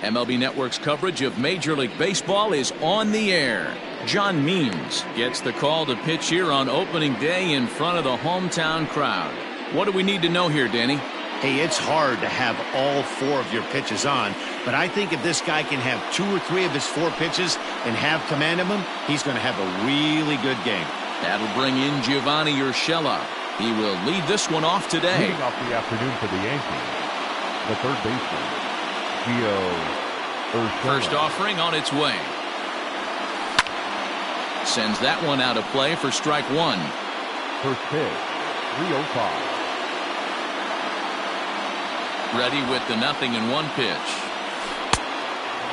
MLB Network's coverage of Major League Baseball is on the air. John Means gets the call to pitch here on opening day in front of the hometown crowd. What do we need to know here, Danny? Hey, it's hard to have all 4 of your pitches on, but I think if this guy can have 2 or 3 of his 4 pitches and have command of them, he's going to have a really good game. That'll bring in Giovanni Urshela. He will lead this one off today. Leading off the afternoon for the Yankees, the third baseman, Gio Urshela. First offering on its way. Sends that one out of play for strike 1. First pitch, 3:05. Ready with the 0-1 pitch.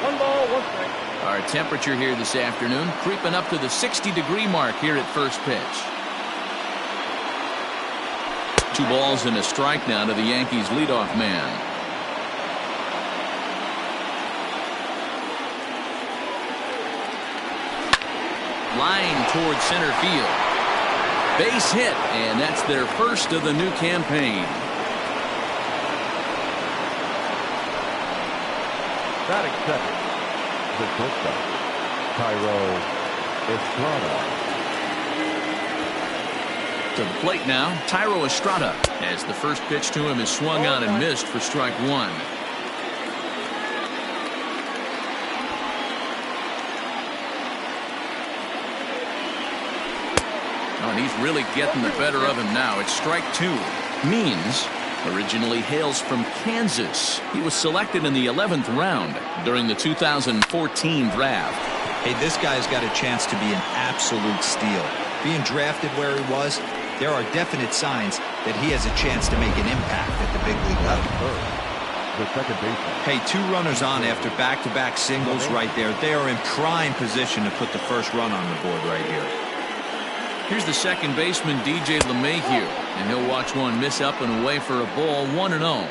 1 ball, 1 strike. Our temperature here this afternoon creeping up to the 60-degree mark here at first pitch. 2 balls and a strike now to the Yankees leadoff man. Line toward center field. Base hit, and that's their first of the new campaign. Batting second, the shortstop, Thairo Estrada. To the plate now, Thairo Estrada, as the first pitch to him is swung on and missed for strike 1. Oh, and he's really getting the better of him now. It's strike 2. Means originally hails from Kansas. He was selected in the 11th round during the 2014 draft. Hey, this guy's got a chance to be an absolute steal. Being drafted where he was, there are definite signs that he has a chance to make an impact at the big league level. The second baseman. Hey, 2 runners on after back-to-back singles right there. They are in prime position to put the first run on the board right here. Here's the second baseman, DJ LeMahieu, and he'll watch one miss up and away for a ball, 1-0.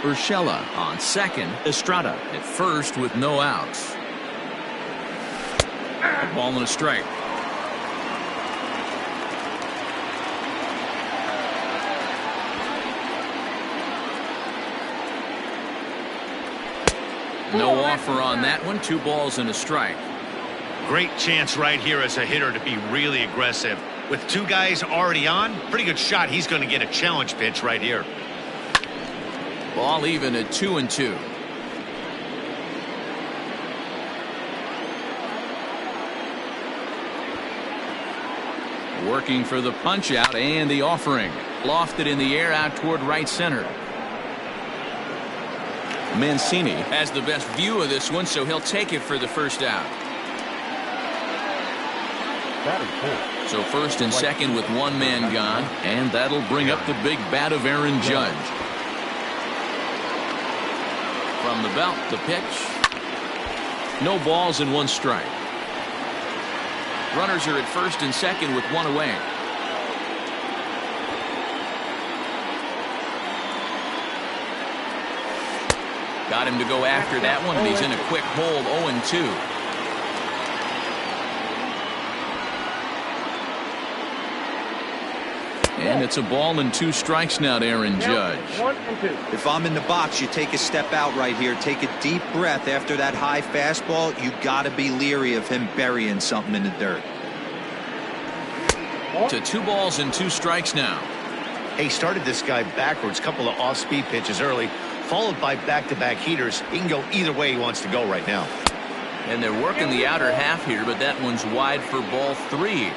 Urshela on second, Estrada at first with no outs. A ball and a strike. No offer on that one. 2 balls and a strike. Great chance right here as a hitter to be really aggressive. With 2 guys already on, pretty good shot. He's going to get a challenge pitch right here. Ball even at 2-2. Working for the punch out and the offering. Lofted in the air out toward right center. Mancini has the best view of this one, so he'll take it for the first out. So first and second with 1 man gone, and that'll bring up the big bat of Aaron Judge. From the belt, the pitch. No balls and 1 strike. Runners are at first and second with 1 away. Got him to go after that one, and he's in a quick hold, 0-2. And it's a ball and 2 strikes now to Aaron Judge. 1 and 2. If I'm in the box, you take a step out right here. Take a deep breath after that high fastball. You got to be leery of him burying something in the dirt. To 2 balls and 2 strikes now. He started this guy backwards. Couple of off-speed pitches early, followed by back-to-back heaters. He can go either way he wants to go right now. And they're working the outer half here, but that one's wide for ball 3.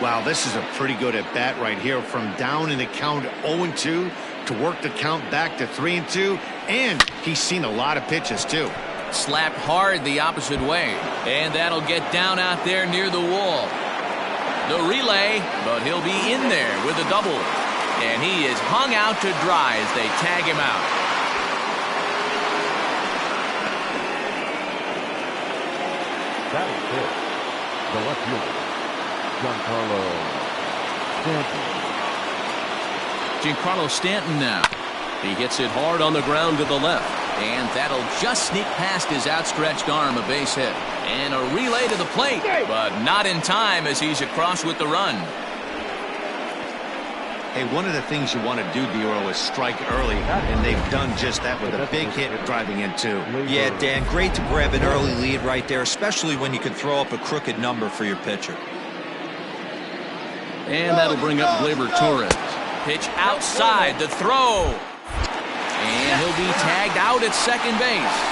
Wow, this is a pretty good at bat right here. From down in the count 0-2 to work the count back to 3-2, and he's seen a lot of pitches too. Slapped hard the opposite way, and that'll get down out there near the wall. The relay, but he'll be in there with a double, and he is hung out to dry as they tag him out. Batting fifth, the left fielder, Giancarlo Stanton now. He hits it hard on the ground to the left, and that'll just sneak past his outstretched arm, a base hit. And a relay to the plate, but not in time as he's across with the run. Hey, one of the things you want to do, Bureau, is strike early, and they've done just that with a big hit driving in two. Yeah, Dan, great to grab an early lead right there, especially when you can throw up a crooked number for your pitcher. And that'll bring up Gleyber Torres. Pitch outside, the throw. And he'll be tagged out at second base.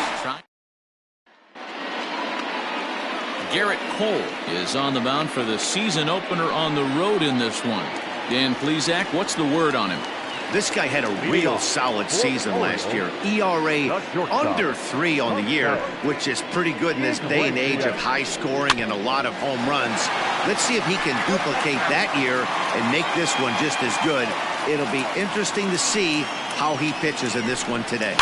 Garrett Cole is on the mound for the season opener on the road in this one. Dan Plesac, what's the word on him? This guy had a real solid season last year. ERA under 3 on the year, which is pretty good in this day and age of high scoring and a lot of home runs. Let's see if he can duplicate that year and make this one just as good. It'll be interesting to see how he pitches in this one today.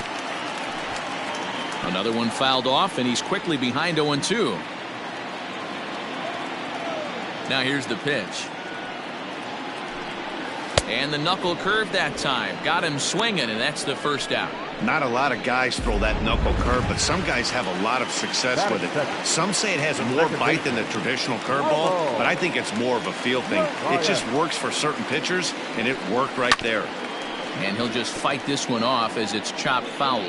Another one fouled off, and he's quickly behind 0-2. Now here's the pitch. And the knuckle curve that time. Got him swinging, and that's the first out. Not a lot of guys throw that knuckle curve, but some guys have a lot of success with it. Some say it has more bite than the traditional curveball, but I think it's more of a feel thing. It just works for certain pitchers, and it worked right there. And he'll just fight this one off as it's chopped foul.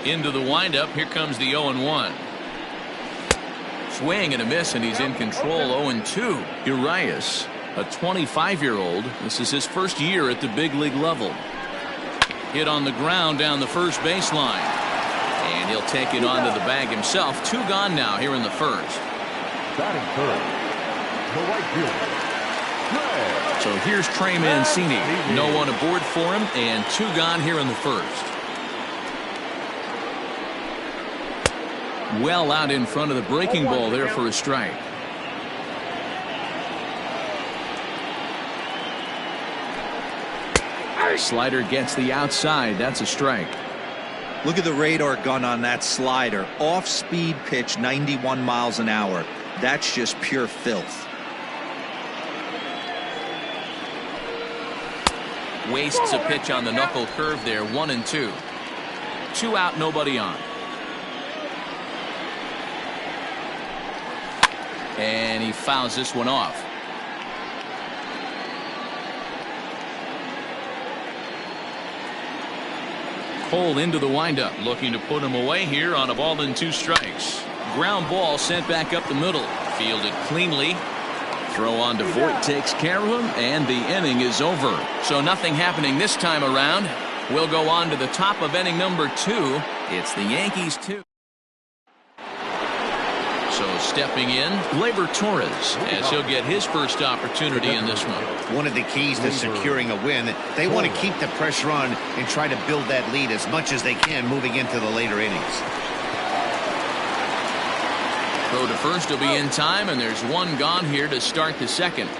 Into the windup. Here comes the 0-1. Swing and a miss, and he's in control. 0-2. Urias, a 25-year-old. This is his first year at the big league level. Hit on the ground down the first baseline. And he'll take it onto the bag himself. 2 gone now here in the first. Batting third, the right fielder. So here's Trey Mancini. No one aboard for him, and 2 gone here in the first. Well out in front of the breaking ball there for a strike. Slider gets the outside. That's a strike. Look at the radar gun on that slider. Off-speed pitch, 91 miles an hour. That's just pure filth. Wastes a pitch on the knuckle curve there. 1-2. 2 out, nobody on. And he fouls this one off. Cole into the windup, looking to put him away here on a ball and 2 strikes. Ground ball sent back up the middle. Fielded cleanly. Throw on to Voit takes care of him, and the inning is over. So nothing happening this time around. We'll go on to the top of inning number 2. It's the Yankees 2. So stepping in, Gleyber Torres, as he'll get his first opportunity in this one. One of the keys to securing a win, they want to keep the pressure on and try to build that lead as much as they can moving into the later innings. Throw to first will be in time, and there's 1 gone here to start the second.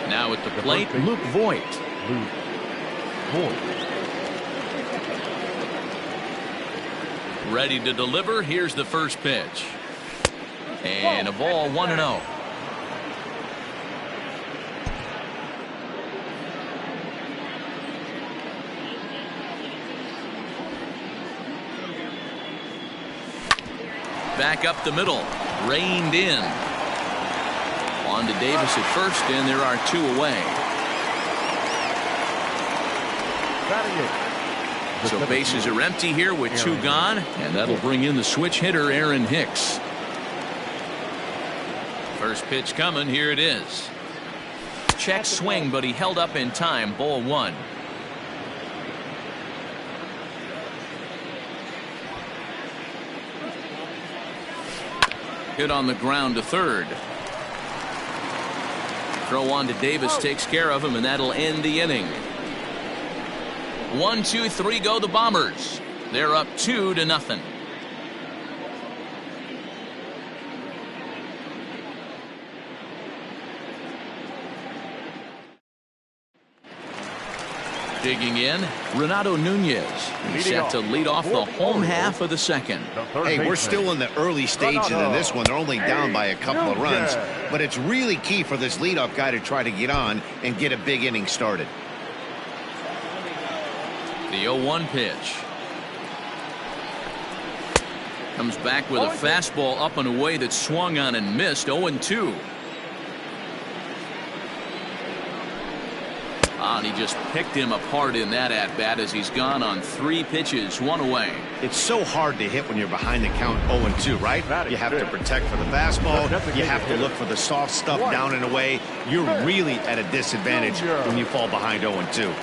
Now at the plate, Luke Voit. Ready to deliver. Here's the first pitch. And a ball, 1-0. Back up the middle. Reined in. On to Davis at first, and there are 2 away. So bases are empty here with 2 gone, and that'll bring in the switch hitter Aaron Hicks. First pitch coming. Here it is. Check swing, but he held up in time. Ball 1. Hit on the ground to third. Throw on to Davis takes care of him, and that'll end the inning. 1, 2, 3 go the Bombers. They're up 2-0. Digging in, Renato Nunez. He's set to lead off the home half of the second. Hey, we're still in the early stages in this one. They're only down by a couple of runs, but it's really key for this leadoff guy to try to get on and get a big inning started. The 0-1 pitch. Comes back with a fastball up and away that swung on and missed. 0-2. And he just picked him apart in that at-bat as he's gone on 3 pitches, 1 away. It's so hard to hit when you're behind the count 0-2, right? You have to protect for the fastball. You have to look for the soft stuff down and away. You're really at a disadvantage when you fall behind 0-2.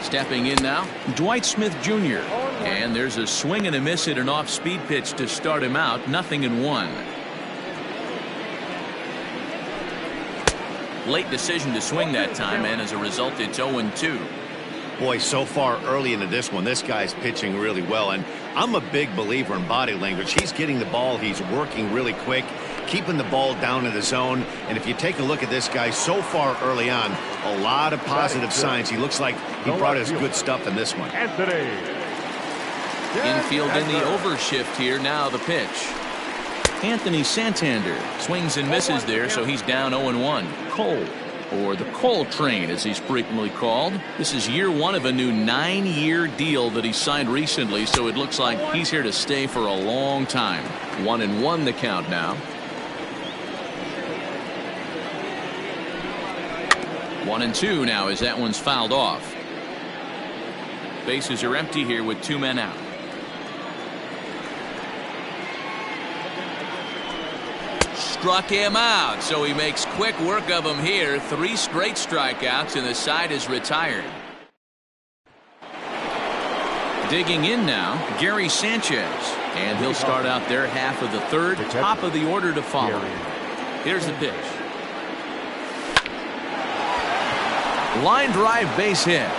Stepping in now, Dwight Smith Jr. And there's a swing and a miss at an off-speed pitch to start him out. 0-1. Late decision to swing that time, and as a result, it's 0-2. Boy, so far early into this one, this guy's pitching really well, and I'm a big believer in body language. He's getting the ball, he's working really quick, keeping the ball down in the zone, and if you take a look at this guy so far early on, a lot of positive signs. He looks like he brought us good stuff in this one. Infield in the overshift here. Now the pitch. Anthony Santander swings and misses there, so he's down 0-1. Cole, or the Cole Train as he's frequently called. This is year 1 of a new 9-year deal that he signed recently, so it looks like he's here to stay for a long time. 1-1 the count now. 1-2 now as that one's fouled off. Bases are empty here with 2 men out. Struck him out, so he makes quick work of him here. 3 straight strikeouts, and the side is retired. Digging in now, Gary Sanchez, and he'll start out their half of the 3rd. Top of the order to follow. Here's the pitch. Line drive, base hit.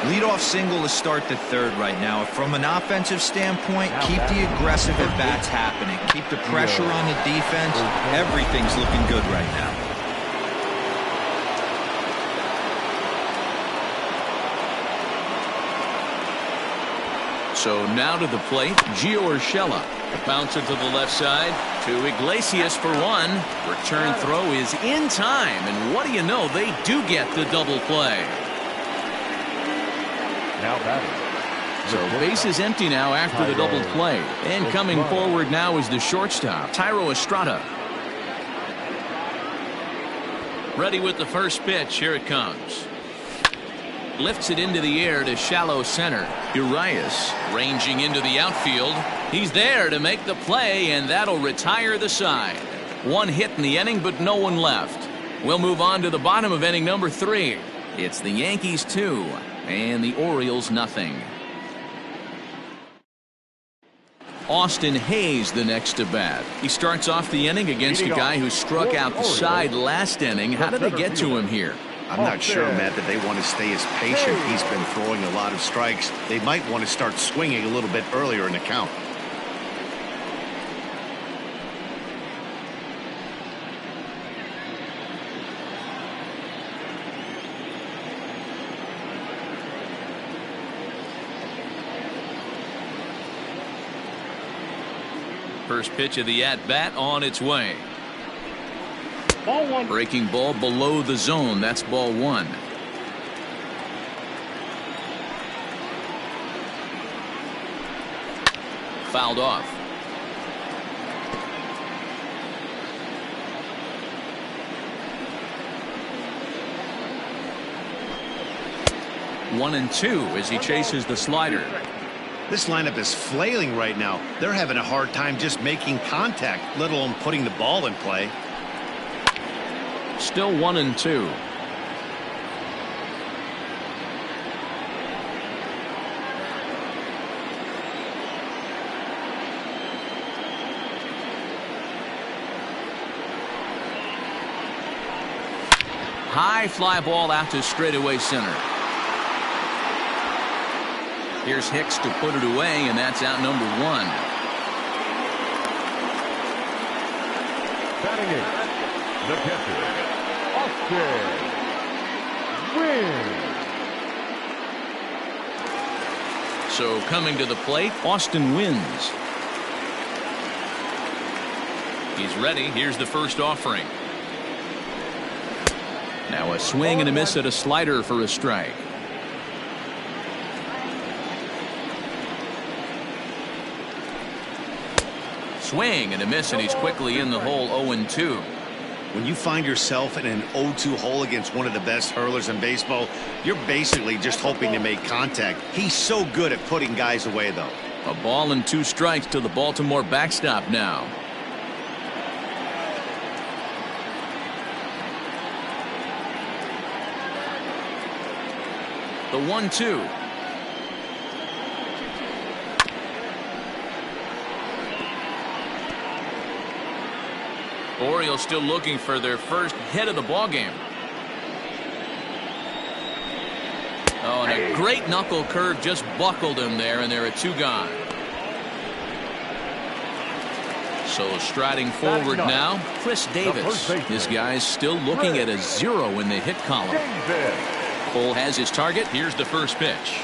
Leadoff single to start the 3rd right now. From an offensive standpoint, keep the aggressive at-bats happening. Keep the pressure on the defense. Everything's looking good right now. So now to the plate, Gio Urshela. Bouncer to the left side to Iglesias for 1. Return throw is in time, and what do you know, they do get the double play. Now batting. So base is empty now after the double play. And coming forward now is the shortstop, Thairo Estrada. Ready with the first pitch. Here it comes. Lifts it into the air to shallow center. Urias ranging into the outfield. He's there to make the play, and that'll retire the side. 1 hit in the inning, but no one left. We'll move on to the bottom of inning number 3. It's the Yankees 2 and the Orioles nothing. Austin Hayes the next to bat. He starts off the inning against a guy who struck out the side last inning. How did they get to him here? I'm not sure, Matt, that they want to stay as patient. He's been throwing a lot of strikes. They might want to start swinging a little bit earlier in the count. First pitch of the at-bat on its way. Ball 1. Breaking ball below the zone. That's ball 1. Fouled off. One and 2 as he chases the slider. This lineup is flailing right now. They're having a hard time just making contact, let alone putting the ball in play. Still 1 and 2. High fly ball out to straightaway center. Here's Hicks to put it away, and that's out number 1. Batting it, the catcher, Austin Wynn. So coming to the plate, Austin Wynns. He's ready. Here's the first offering. Now a swing and a miss at a slider for a strike. swing and a miss, and he's quickly in the hole 0-2. When you find yourself in an 0-2 hole against one of the best hurlers in baseball, you're basically just hoping to make contact. He's so good at putting guys away, though. A ball and 2 strikes to the Baltimore backstop now. The 1-2. Orioles still looking for their first hit of the ball game. Oh, and a great knuckle curve just buckled him there, and there are 2 gone. So striding forward now, Chris Davis. This guy's still looking at a 0 in the hit column. Cole has his target. Here's the first pitch.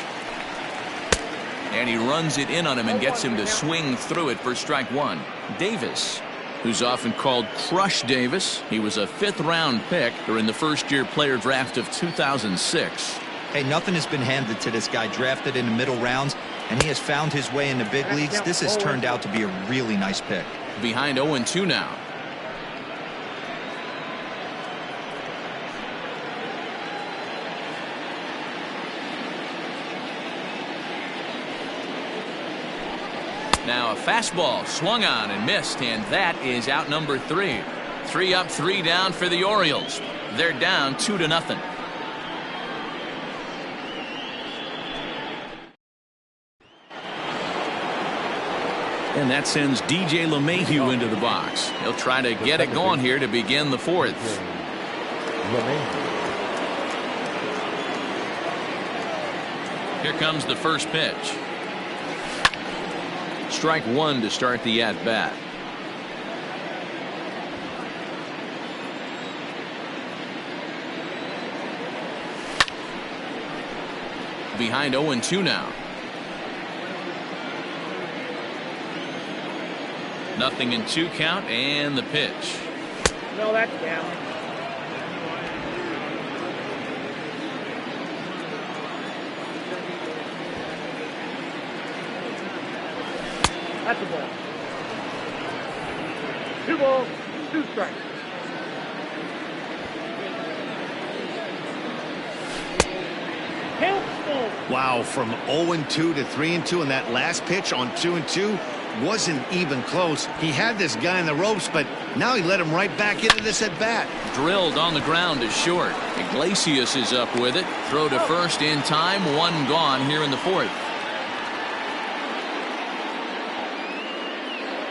And he runs it in on him and gets him to swing through it for strike 1. Davis, who's often called Crush Davis. He was a 5th-round pick during the first-year player draft of 2006. Hey, nothing has been handed to this guy. Drafted in the middle rounds, and he has found his way in the big leagues. This has turned out to be a really nice pick. Behind 0-2 now. Now a fastball swung on and missed, and that is out number 3. 3 up, 3 down for the Orioles. They're down 2-0. And that sends DJ LeMahieu into the box. He'll try to get it going here to begin the 4th. Here comes the first pitch. Strike 1 to start the at-bat. Behind 0-2 now. 0-2 count, and the pitch. No, that's down. That's a ball. 2 balls, 2 strikes. Wow, from 0-2 to 3-2, and that last pitch on 2-2 wasn't even close. He had this guy in the ropes, but now he let him right back into this at bat. Drilled on the ground is short. Iglesias is up with it. Throw to first in time. 1 gone here in the 4th.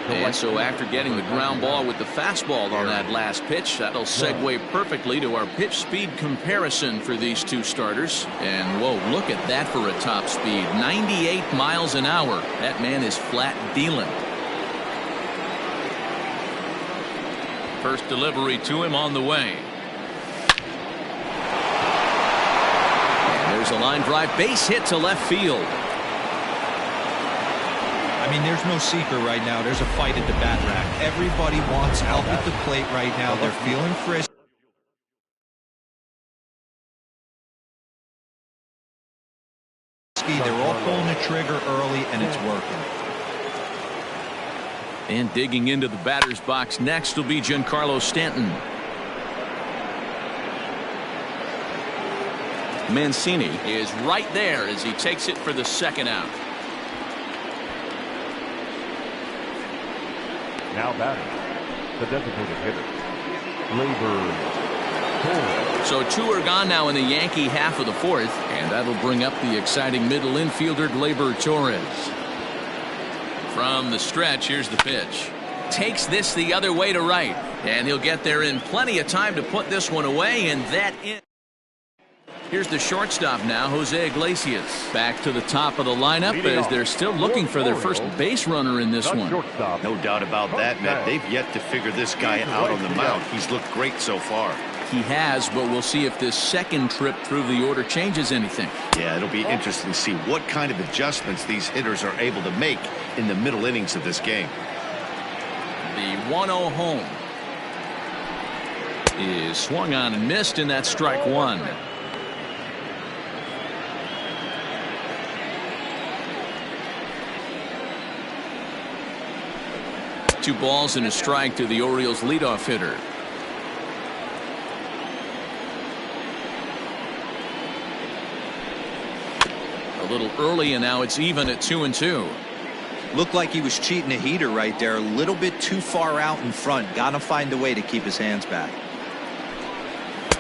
And so after getting the ground ball with the fastball on that last pitch, that'll segue perfectly to our pitch speed comparison for these 2 starters. And whoa, look at that for a top speed. 98 miles an hour. That man is flat dealing. First delivery to him on the way. And there's a line drive base hit to left field. I mean, there's no secret right now. There's a fight at the bat rack. Everybody wants help at the plate right now. They're feeling frisky. They're all pulling the trigger early, and it's working. And digging into the batter's box next will be Giancarlo Stanton. Mancini is right there as he takes it for the 2nd out. Now batting, the designated hitter, Gleyber. So 2 are gone now in the Yankee half of the 4th, and that'll bring up the exciting middle infielder Gleyber Torres. From the stretch, here's the pitch. Takes this the other way to right, and he'll get there in plenty of time to put this one away, and that in. Here's the shortstop now, Jose Iglesias. Back to the top of the lineup as they're still looking for their first base runner in this one. No doubt about that, Matt. They've yet to figure this guy out on the mound. He's looked great so far. He has, but we'll see if this second trip through the order changes anything. Yeah, it'll be interesting to see what kind of adjustments these hitters are able to make in the middle innings of this game. The 1-0 home is swung on and missed, and that's strike 1. 2 balls and a strike to the Orioles leadoff hitter. A little early, and now it's even at 2-2. Looked like he was cheating a heater right there. A little bit too far out in front. Got to find a way to keep his hands back.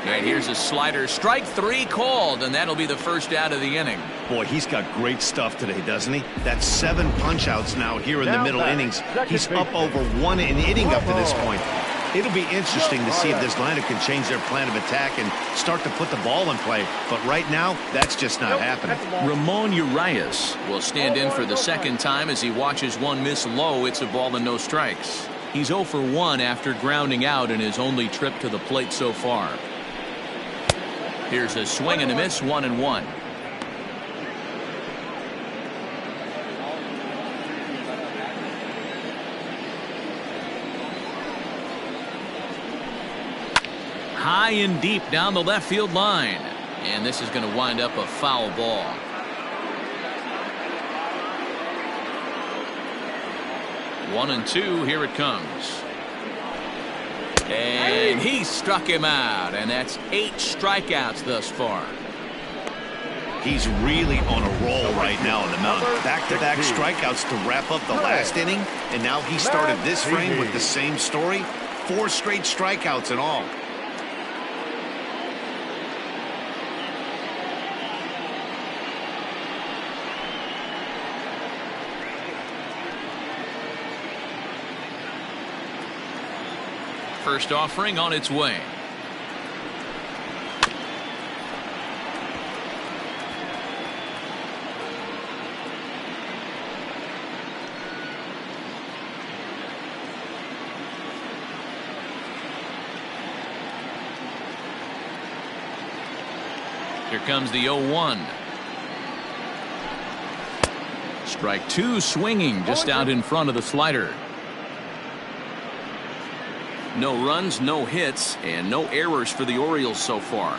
And here's a slider. Strike 3 called, and that'll be the first out of the inning. Boy, he's got great stuff today, doesn't he? That's 7 punch-outs now here in the middle innings. He's up over 1 inning up to this point. It'll be interesting to see if this lineup can change their plan of attack and start to put the ball in play. But right now, that's just not happening. Ramon Urias will stand in for the second time as he watches one miss low. It's a ball and no strikes. He's 0 for 1 after grounding out in his only trip to the plate so far. Here's a swing and a miss, 1-1. High and deep down the left field line. And this is going to wind up a foul ball. 1-2, here it comes. And he struck him out, and that's 8 strikeouts thus far. He's really on a roll right now on the mound. Back-to-back strikeouts to wrap up the last inning, and now he started this frame with the same story. 4 straight strikeouts in all. First offering on its way. Here comes the 0-1. Strike 2 swinging just out in front of the slider. No runs, no hits, and no errors for the Orioles so far.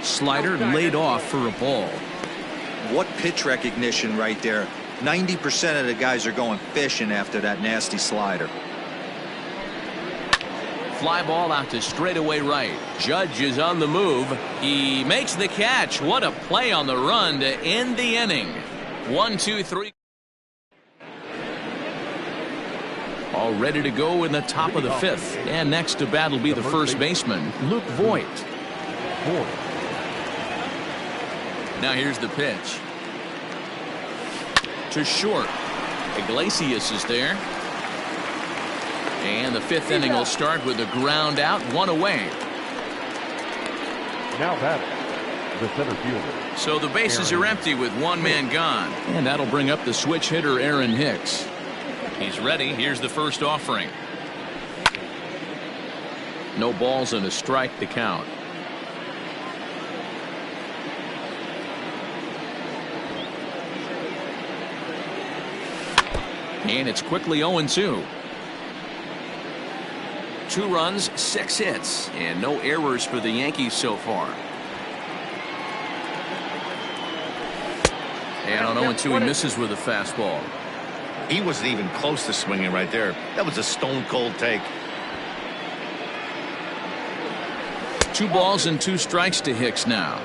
Slider laid off for a ball. What pitch recognition right there. 90% of the guys are going fishing after that nasty slider. Fly ball out to straightaway right. Judge is on the move. He makes the catch. What a play on the run to end the inning. 1-2-3. All ready to go in the top of the 5th. And next to bat will be the first baseman, Luke Voigt. Now here's the pitch. To short. Iglesias is there. And the 5th inning will start with a ground out, 1 away. Now batting, the center fielder. So the bases are empty with 1 man gone. And that'll bring up the switch hitter, Aaron Hicks. He's ready. Here's the first offering. No balls and a strike to count. And it's quickly 0-2. 2 runs, 6 hits, and no errors for the Yankees so far. And on 0-2, he misses with a fastball. He wasn't even close to swinging right there. That was a stone-cold take. 2 balls and 2 strikes to Hicks now.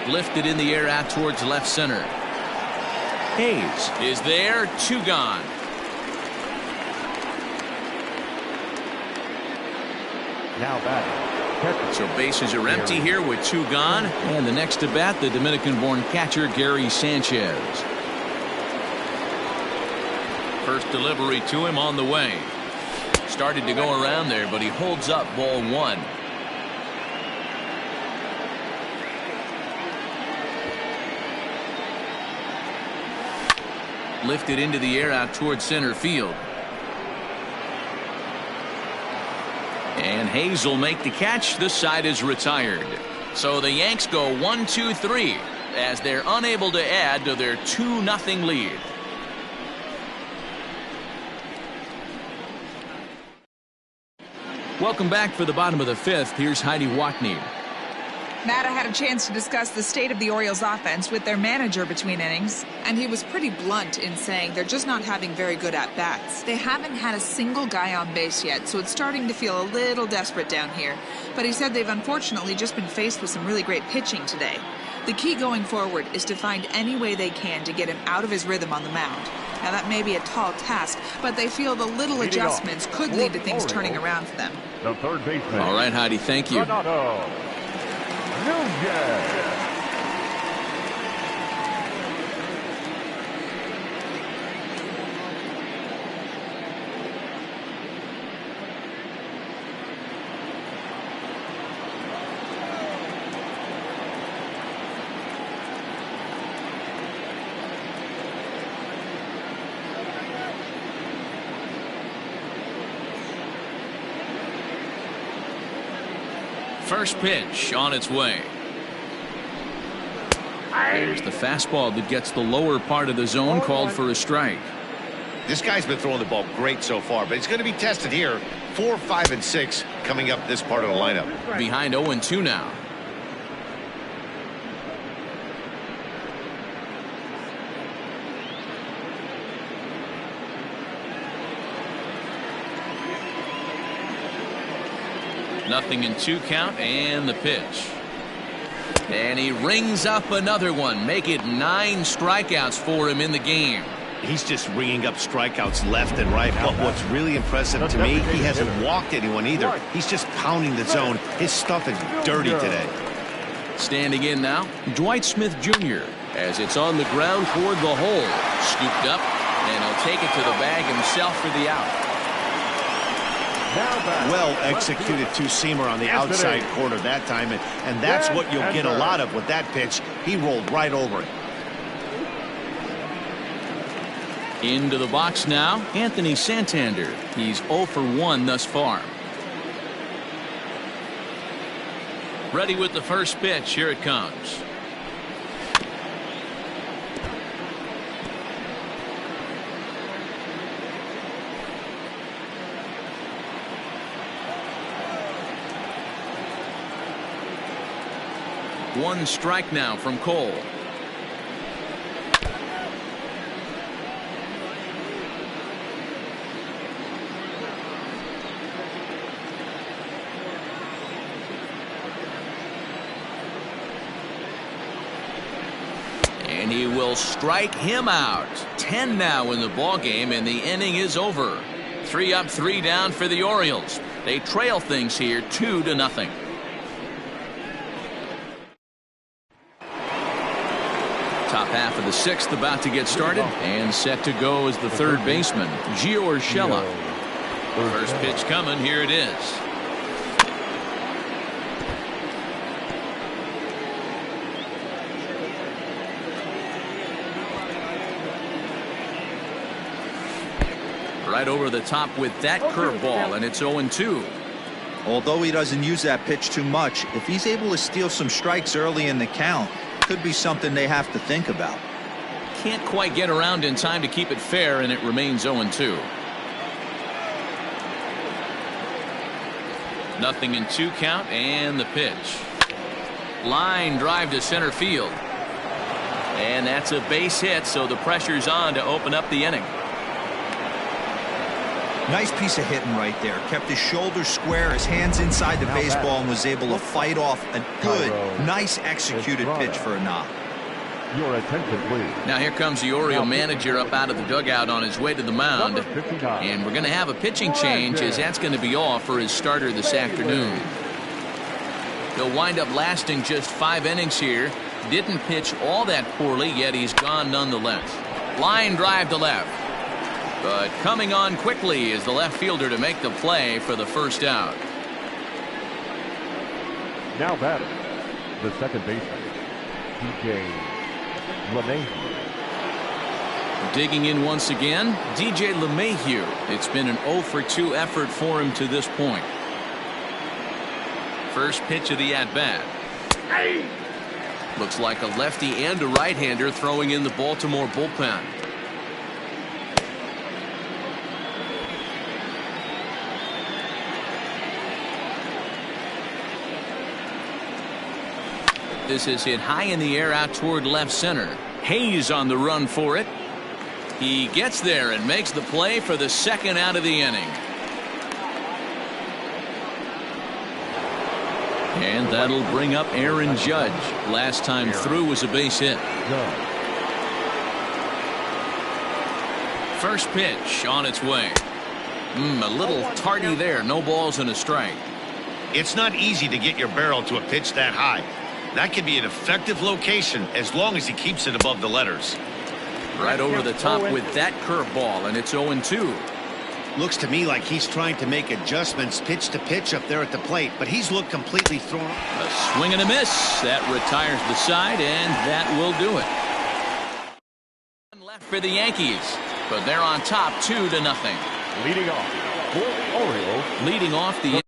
Lifted in the air out towards left center. Hayes is there, 2 gone. Now batting, So bases are empty here with 2 gone. And the next to bat, the Dominican-born catcher Gary Sanchez. First delivery to him on the way. Started to go around there, but he holds up ball 1. Lifted into the air out towards center field. And Hayes will make the catch. This side is retired. So the Yanks go 1-2-3. as they're unable to add to their 2-0 lead. Welcome back for the bottom of the 5th. Here's Heidi Watney. Matt, I had a chance to discuss the state of the Orioles offense with their manager between innings, and he was pretty blunt in saying they're just not having very good at-bats. They haven't had a single guy on base yet, so it's starting to feel a little desperate down here. But he said they've unfortunately just been faced with some really great pitching today. The key going forward is to find any way they can to get him out of his rhythm on the mound. Now, that may be a tall task, but they feel the little adjustments could lead to things turning around for them. The third baseman. All right, Heidi, thank you. First pitch on its way. There's the fastball that gets the lower part of the zone, called for a strike. This guy's been throwing the ball great so far, but he's going to be tested here. 4, 5, and 6 coming up this part of the lineup. Behind 0-2 now. Nothing in 2 count, and the pitch. And he rings up another one. Make it 9 strikeouts for him in the game. He's just ringing up strikeouts left and right. But what's really impressive to me, he hasn't walked anyone either. He's just pounding the zone. His stuff is dirty today. Standing in now, Dwight Smith Jr. as it's on the ground toward the hole. Scooped up, and he'll take it to the bag himself for the out. Well executed two-seamer on the outside corner that time, and that's what you'll get a lot of with that pitch. He rolled right over it. Into the box now, Anthony Santander. He's 0 for 1 thus far. Ready with the first pitch. Here it comes. One strike now from Cole. And he will strike him out. 10 now in the ball game, and the inning is over. 3 up, 3 down for the Orioles. They trail things here 2-0. Top half of the 6th about to get started, and set to go is the third baseman, Gio Urshela. First pitch coming. Here it is. Right over the top with that curveball, and it's 0-2. Although he doesn't use that pitch too much, if he's able to steal some strikes early in the count, could be something they have to think about. Can't quite get around in time to keep it fair, and it remains 0-2. Nothing in 2 count, and the pitch. Line drive to center field. And that's a base hit, so the pressure's on to open up the inning. Nice piece of hitting right there. Kept his shoulders square, his hands inside the baseball, and was able to fight off a good, nice executed pitch for a knock. Your attention, please. Now here comes the Oriole manager up out of the dugout on his way to the mound. And we're going to have a pitching change, as that's going to be all for his starter this afternoon. He'll wind up lasting just 5 innings here. Didn't pitch all that poorly, yet he's gone nonetheless. Line drive to left. But coming on quickly is the left fielder to make the play for the first out. Now batting, the second baseman, DJ LeMahieu. Digging in once again, DJ LeMahieu. It's been an 0 for 2 effort for him to this point. First pitch of the at-bat. Looks like a lefty and a right-hander throwing in the Baltimore bullpen. This is hit high in the air out toward left center. Hayes on the run for it. He gets there and makes the play for the second out of the inning. And that'll bring up Aaron Judge. Last time through was a base hit. First pitch on its way. A little tardy there. No balls and a strike. It's not easy to get your barrel to a pitch that high. That can be an effective location as long as he keeps it above the letters. Right over the top with that curveball, and it's 0-2. Looks to me like he's trying to make adjustments pitch to pitch up there at the plate, but he's looked completely thrown. A swing and a miss. That retires the side, and that will do it. Left for the Yankees, but they're on top 2-0. Leading off for the Orioles. Leading off the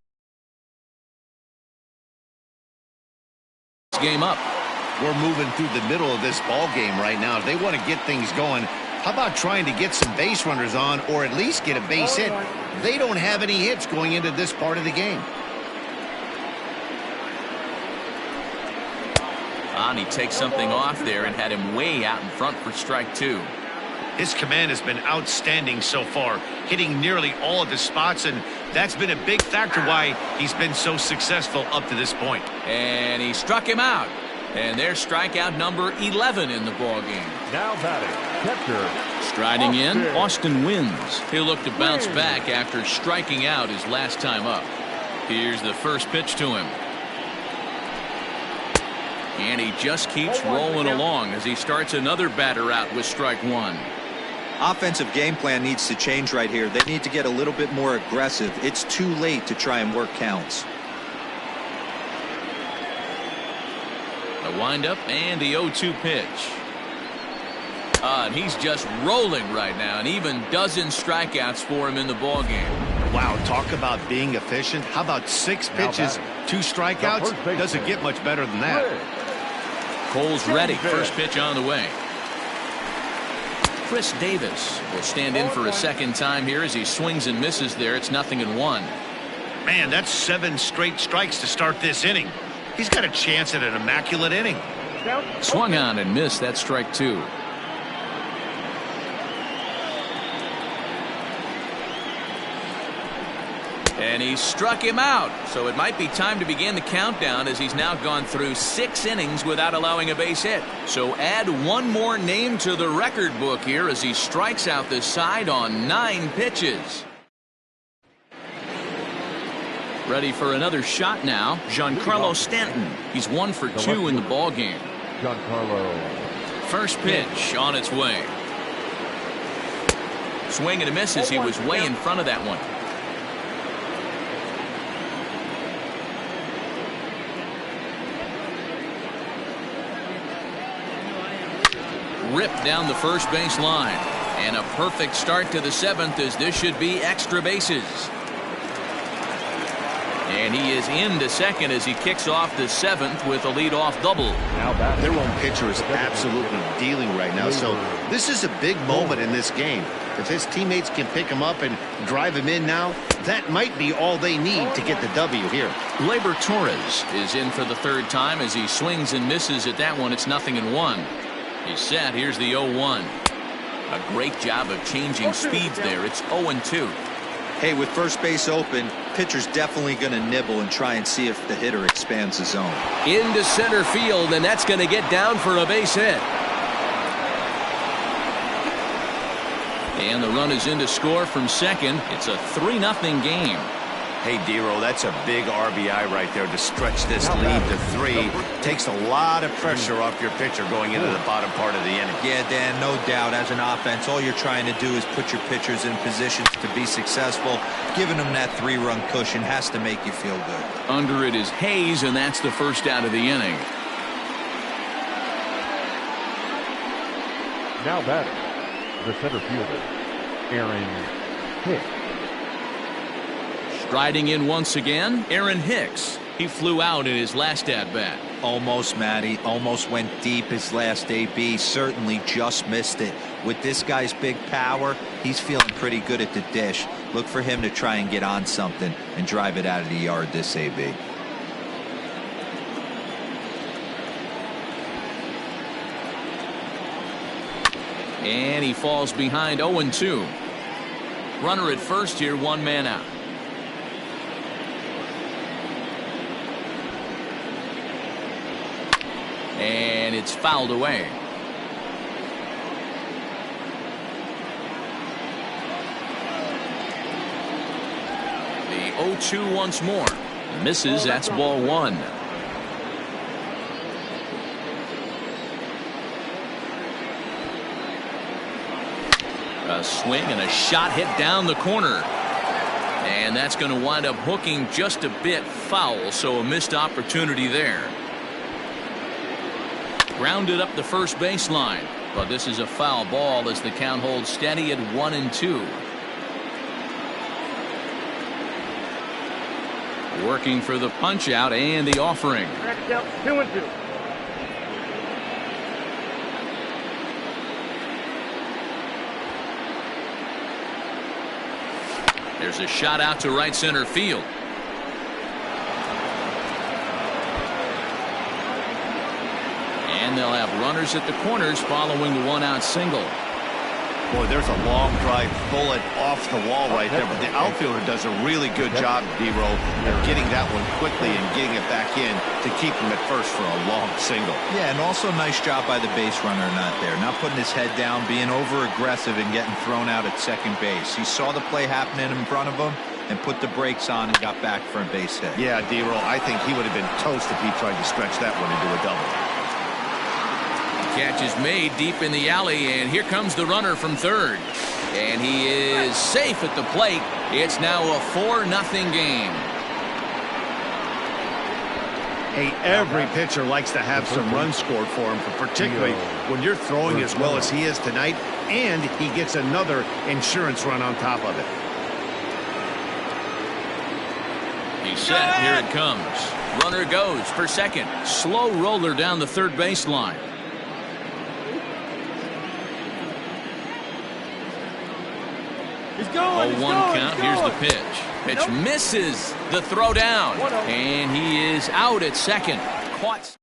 game up. We're moving through the middle of this ball game right now. If they want to get things going, how about trying to get some base runners on or at least get a base hit? They don't have any hits going into this part of the game. And he takes something off there and had him way out in front for strike 2. His command has been outstanding so far, hitting nearly all of the spots, and that's been a big factor why he's been so successful up to this point. And he struck him out. And there's strikeout number 11 in the ball game. Now batting, catcher. Striding in, Austin Wins. He'll look to bounce back after striking out his last time up. Here's the first pitch to him. And he just keeps rolling along as he starts another batter out with strike 1. Offensive game plan needs to change right here. They need to get a little bit more aggressive. It's too late to try and work counts. The windup and the 0-2 pitch. And he's just rolling right now, and even dozen strikeouts for him in the ball game. Wow, talk about being efficient. How about 6 pitches, 2 strikeouts? Doesn't get much better than that. Cole's ready. First pitch on the way. Chris Davis will stand in for a second time here as he swings and misses there. It's 0-1. Man, that's 7 straight strikes to start this inning. He's got a chance at an immaculate inning. Swung on and missed. That's strike 2. And he struck him out. So it might be time to begin the countdown as he's now gone through 6 innings without allowing a base hit. So add one more name to the record book here as he strikes out the side on 9 pitches. Ready for another shot now. Giancarlo Stanton. He's 1 for 2 in the ball game. Giancarlo. First pitch on its way. Swing and a miss as he was way in front of that one. Ripped down the first base line. And a perfect start to the 7th as this should be extra bases. And he is into second as he kicks off the 7th with a leadoff double. Their own pitcher is absolutely dealing right now, so this is a big moment in this game. If his teammates can pick him up and drive him in now, that might be all they need to get the W here. Gleyber Torres is in for the 3rd time as he swings and misses at that one. It's 0-1. He's set. Here's the 0-1. A great job of changing speeds there. It's 0-2. Hey, with first base open, pitcher's definitely going to nibble and try and see if the hitter expands the zone. Into center field, and that's going to get down for a base hit. And the run is in to score from second. It's a 3-0 game. Hey, Dero, that's a big RBI right there to stretch this lead to 3. Takes a lot of pressure off your pitcher going into the bottom part of the inning. Yeah, Dan, no doubt. As an offense, all you're trying to do is put your pitchers in positions to be successful. Giving them that 3-run cushion has to make you feel good. Under it is Hayes, and that's the first out of the inning. Now batting, the center fielder, Aaron Hicks. Striding in once again, Aaron Hicks. He flew out in his last at-bat. Almost, Matty. Almost went deep his last AB. Certainly just missed it. With this guy's big power, he's feeling pretty good at the dish. Look for him to try and get on something and drive it out of the yard this AB. And he falls behind 0-2. Runner at first here, one man out. And it's fouled away. The 0-2 once more. Misses, that's ball one. A swing and a shot hit down the corner. And that's going to wind up hooking just a bit foul, so a missed opportunity there. Grounded up the first baseline, but this is a foul ball as the count holds steady at 1-2. Working for the punch out and the offering. 2-2. There's a shot out to right center field. And they'll have runners at the corners following the one-out single. Boy, there's a long drive bullet off the wall right there, but the outfielder does a really good job, D-Roll, of getting that one quickly and getting it back in to keep him at first for a long single. Yeah, and also nice job by the base runner not there. Not putting his head down, being over-aggressive and getting thrown out at second base. He saw the play happening in front of him and put the brakes on and got back for a base hit. Yeah, D-Roll, I think he would have been toast if he tried to stretch that one into a double. Catch is made deep in the alley, and here comes the runner from third. And he is safe at the plate. It's now a 4-0 game. Hey, every pitcher likes to have some runs scored for him, particularly when you're throwing as well as he is tonight, and he gets another insurance run on top of it. He's set. Here it comes. Runner goes for second. Slow roller down the third baseline. He's going. 0-1 count. Here's the pitch. Pitch misses the throw down. And he is out at second. Caught.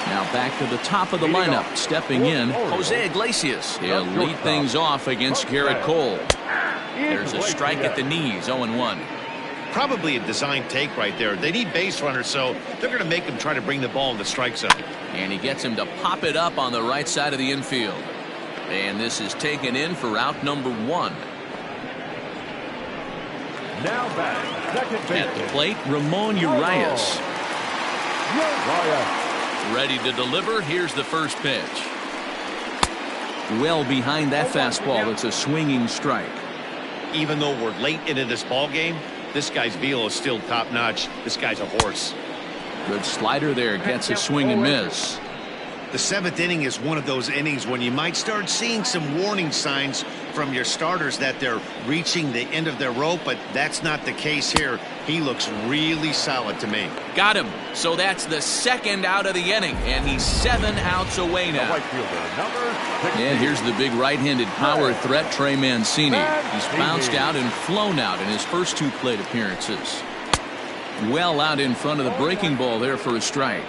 Now back to the top of the lineup. Stepping in, Jose Iglesias. He'll lead things off against Garrett Cole. There's a strike at the knees. 0-1. Probably a design take right there. They need base runners, so they're going to make him try to bring the ball in the strike zone. And he gets him to pop it up on the right side of the infield. And this is taken in for out number one. Now back, second base. At the plate, Ramon Urias. Ready to deliver. Here's the first pitch. Well behind that fastball. It's a swinging strike. Even though we're late into this ball game, this guy's velo is still top notch. This guy's a horse. Good slider there. Gets a swing and miss. The seventh inning is one of those innings when you might start seeing some warning signs from your starters that they're reaching the end of their rope, but that's not the case here. He looks really solid to me. Got him. So that's the second out of the inning, and he's 7 outs away now. And here's the big right-handed power threat, Trey Mancini. He's bounced out and flown out in his first 2 plate appearances. Well out in front of the breaking ball there for a strike.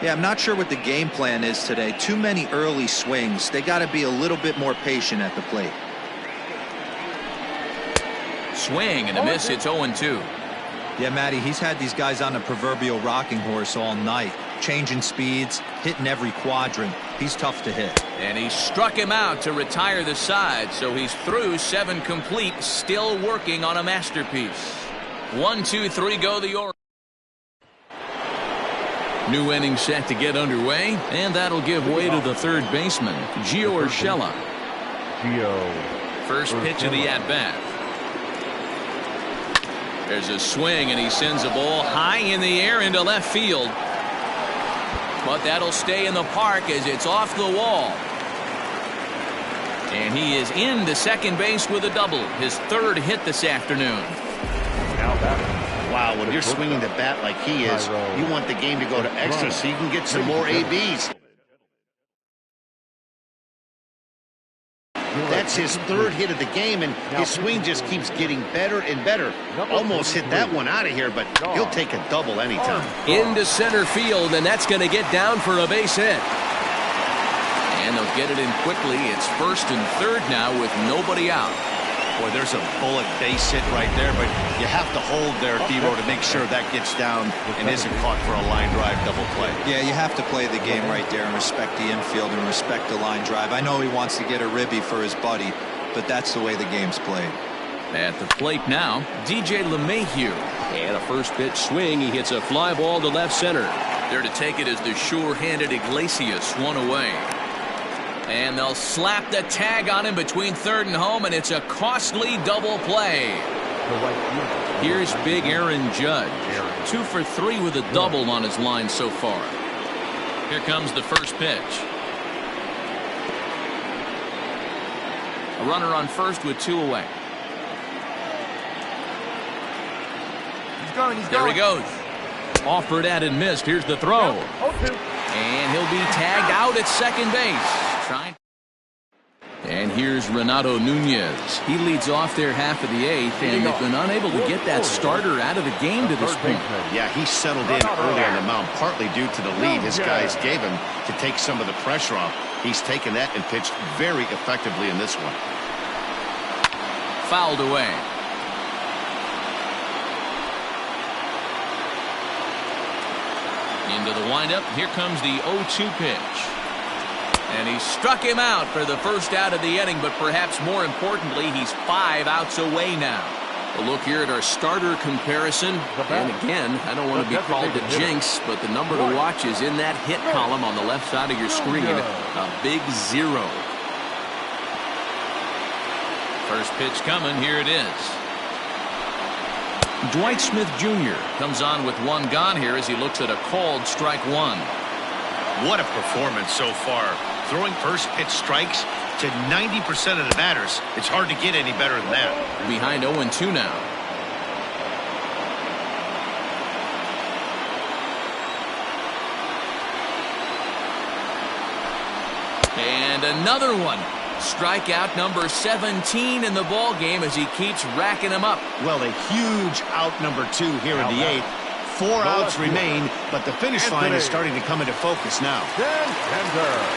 Yeah, I'm not sure what the game plan is today. Too many early swings. They got to be a little bit more patient at the plate. Swing and a miss. It's 0-2. Yeah, Matty, he's had these guys on the proverbial rocking horse all night. Changing speeds, hitting every quadrant. He's tough to hit. And he struck him out to retire the side, so he's through 7 complete, still working on a masterpiece. 1, 2, 3 go the Orioles. New inning set to get underway, and that'll give way to the third baseman, Gio Urshela. First pitch of the at-bat. There's a swing, and he sends a ball high in the air into left field. But that'll stay in the park as it's off the wall. And he is into second base with a double, his 3rd hit this afternoon. Now batting, Wow, when you're swinging the bat like he is, you want the game to go to extra so you can get some more ABs. That's his third hit of the game, and his swing just keeps getting better and better. Almost hit that one out of here, but he'll take a double anytime. Into center field, and that's going to get down for a base hit. And they'll get it in quickly. It's first and third now with nobody out. Boy, there's a bullet base hit right there, but you have to hold there, Devo, to make sure that gets down and isn't caught for a line drive double play. Yeah, you have to play the game right there and respect the infield and respect the line drive. I know he wants to get a ribby for his buddy, but that's the way the game's played. At the plate now, DJ LeMahieu. And a first pitch swing. He hits a fly ball to left center. There to take it is the sure-handed Iglesias, one away. And they'll slap the tag on him between third and home, and it's a costly double play. Here's big Aaron Judge. 2 for 3 with a double on his line so far. Here comes the first pitch. A runner on first with 2 away. There he goes. Offered at and missed. Here's the throw. And he'll be tagged out at second base. And here's Renato Nunez. He leads off their half of the 8th, and they've been unable to get that starter out of the game to this point. Yeah, he settled in early on the mound, partly due to the lead his guys gave him to take some of the pressure off. He's taken that and pitched very effectively in this one. Fouled away. Into the windup. Here comes the 0-2 pitch. And he struck him out for the first out of the inning, but perhaps more importantly, he's 5 outs away now. A look here at our starter comparison. And again, I don't want to be called a jinx, but the number to watch is in that hit column on the left side of your screen. A big 0. First pitch coming. Here it is. Dwight Smith Jr. comes on with 1 gone here as he looks at a called strike 1. What a performance so far. Throwing first pitch strikes to 90% of the batters. It's hard to get any better than that. Behind 0-2 now. And another one. Strikeout number 17 in the ball game as he keeps racking them up. Well, a huge out number 2 here in the 8th. 4 outs remain, but the finish line is starting to come into focus now.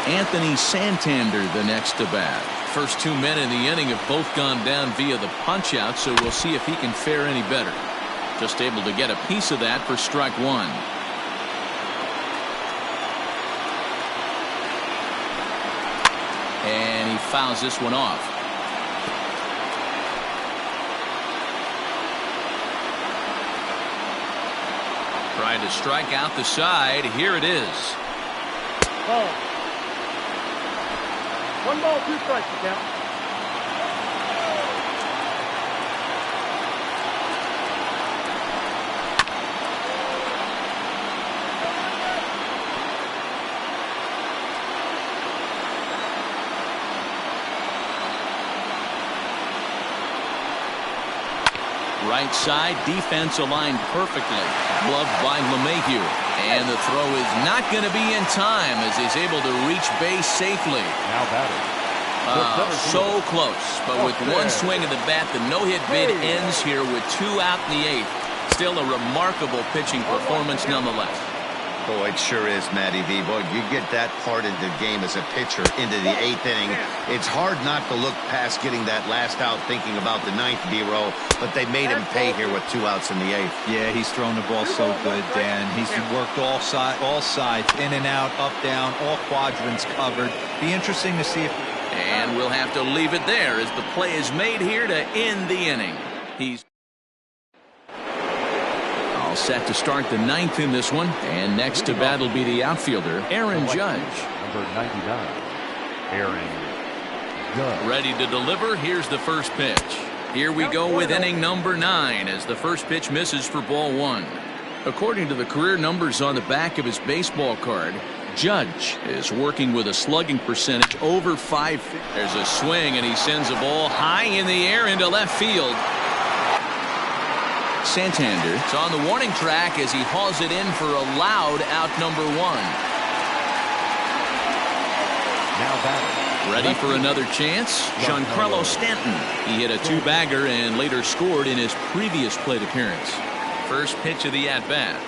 Anthony Santander the next to bat. First 2 men in the inning have both gone down via the punch out, so we'll see if he can fare any better. Just able to get a piece of that for strike 1. And he fouls this one off. Tried to strike out the side. Here it is. Ball. 1 ball, 2 strikes to count. Right side, defense aligned perfectly. Gloved by LeMahieu. And the throw is not going to be in time as he's able to reach base safely. Now batting. So close. But with 1 swing of the bat, the no-hit bid ends here with 2 out in the 8th. Still a remarkable pitching performance nonetheless. Boy, it sure is, Matty V. Boy, you get that part of the game as a pitcher into the 8th inning. It's hard not to look past getting that last out thinking about the 9th B-row, but they made him pay here with 2 outs in the 8th. Yeah, he's thrown the ball so good, Dan. He's worked all sides, in and out, up, down, all quadrants covered. Be interesting to see if... And we'll have to leave it there as the play is made here to end the inning. He's all set to start the 9th in this one. And next to bat will be the outfielder, Aaron Judge. Number 99, Aaron Judge. Ready to deliver. Here's the first pitch. Here we go with inning number 9 as the first pitch misses for ball 1. According to the career numbers on the back of his baseball card, Judge is working with a slugging percentage over 5. There's a swing, and he sends a ball high in the air into left field. Santander is on the warning track as he hauls it in for a loud out number 1. Now batting. Ready for another chance? Giancarlo Stanton. He hit a 2-bagger and later scored in his previous plate appearance. First pitch of the at-bat.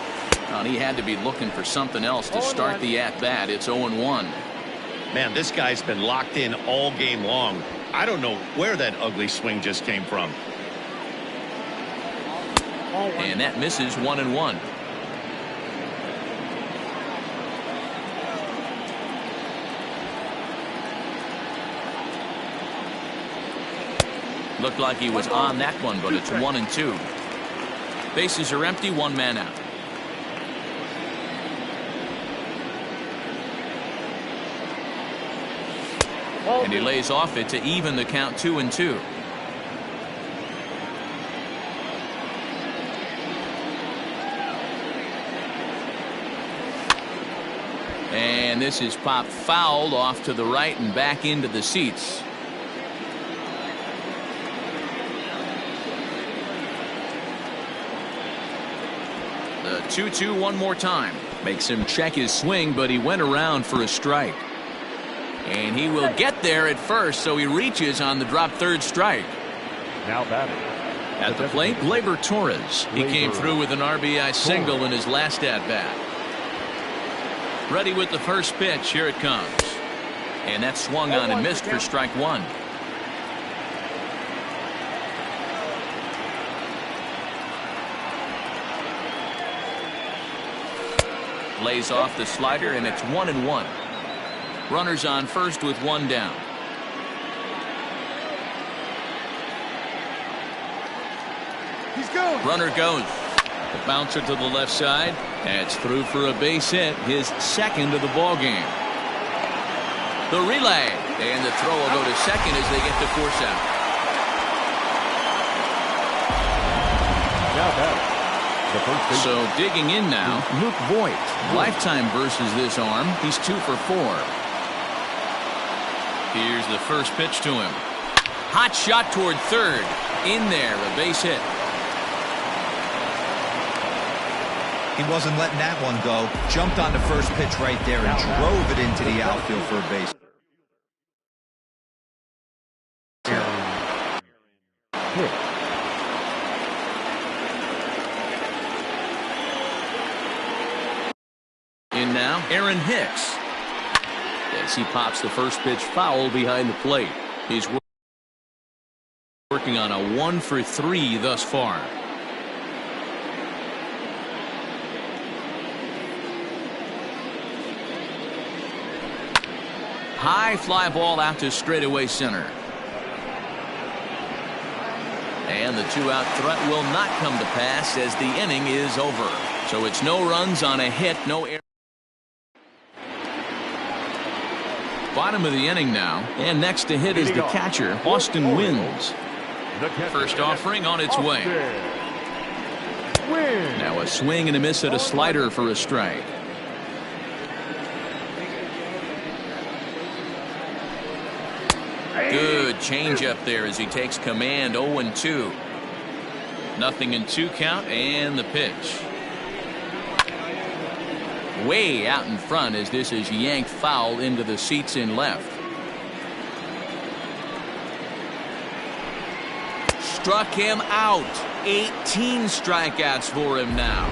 Well, he had to be looking for something else to start the at-bat. It's 0-1. Man, this guy's been locked in all game long. I don't know where that ugly swing just came from. And that misses 1-1. Looked like he was on that one, but it's 1-2. Bases are empty, 1 man out. And he lays off it to even the count 2-2. And this is popped fouled off to the right and back into the seats. The 2-2 one more time. Makes him check his swing, but he went around for a strike. And he will get there at first, so he reaches on the drop third strike. Now batting. At the plate, Gleyber Torres. He came through with an RBI single in his last at-bat. Ready with the first pitch. Here it comes. And that swung on and missed for strike 1. Lays off the slider, and it's 1-1. Runners on first with 1 down. He's going. Runner goes. The bouncer to the left side. That's through for a base hit, his second of the ball game. The relay, and the throw will go to second as they get the force out. Now batting. The first base. So digging in now, Luke Voigt. Lifetime versus this arm. He's 2 for 4. Here's the first pitch to him. Hot shot toward third. In there, a base hit. He wasn't letting that one go. Jumped on the first pitch right there and drove it into the outfield for a base. In now, Aaron Hicks. As he pops the first pitch foul behind the plate. He's working on a 1 for 3 thus far. High fly ball out to straightaway center. And the 2-out threat will not come to pass as the inning is over. So it's no runs on a hit, no error. Bottom of the inning now, and next to hit is the catcher, Austin Wynns. First offering on its way. Now a swing and a miss at a slider for a strike. Good changeup there as he takes command. 0-2. Nothing in 2 count, and the pitch. Way out in front as this is yanked foul into the seats in left. Struck him out. 18 strikeouts for him now.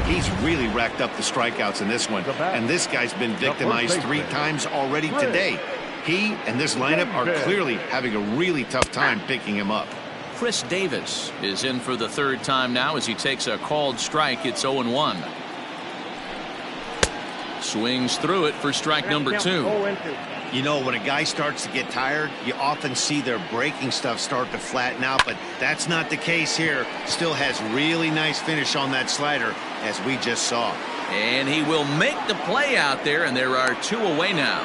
He's really racked up the strikeouts in this one. And this guy's been victimized 3 times already today. He and this lineup are clearly having a really tough time picking him up. Chris Davis is in for the 3rd time now as he takes a called strike. It's 0-1. Swings through it for strike number 2. You know, when a guy starts to get tired, you often see their breaking stuff start to flatten out, but that's not the case here. Still has really nice finish on that slider, as we just saw. And he will make the play out there, and there are 2 away now.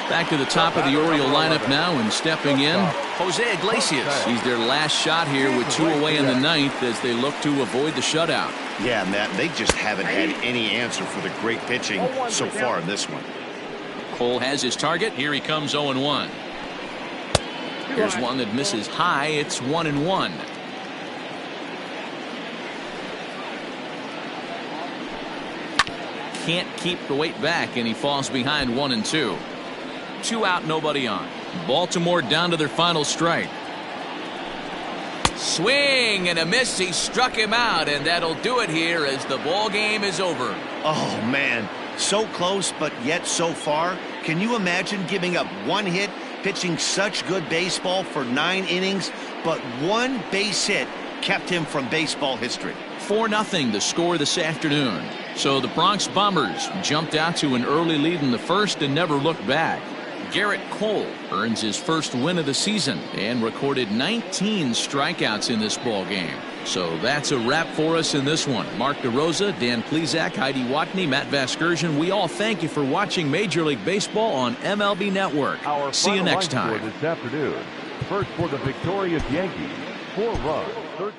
Back to the top of the Oriole lineup now, and stepping in, Jose Iglesias. He's their last shot here with 2 away in the 9th as they look to avoid the shutout. Yeah, Matt, they just haven't had any answer for the great pitching so far in this one. Cole has his target. Here he comes 0-1. Here's one that misses high. It's 1-1. can't keep the weight back, and he falls behind 1-2. 2 out, nobody on. Baltimore down to their final strike. Swing and a miss. He struck him out, and that'll do it here as the ball game is over. Oh, man. So close, but yet so far. Can you imagine giving up 1 hit, pitching such good baseball for 9 innings, but 1 base hit kept him from baseball history? 4-0 the score this afternoon. So the Bronx Bombers jumped out to an early lead in the first and never looked back. Garrett Cole earns his first win of the season and recorded 19 strikeouts in this ball game. So that's a wrap for us in this one. Mark DeRosa, Dan Plesac, Heidi Watney, Matt Vasgersian, we all thank you for watching Major League Baseball on MLB Network. See you next time. This afternoon. First for the victorious Yankees, 4 runs, 13.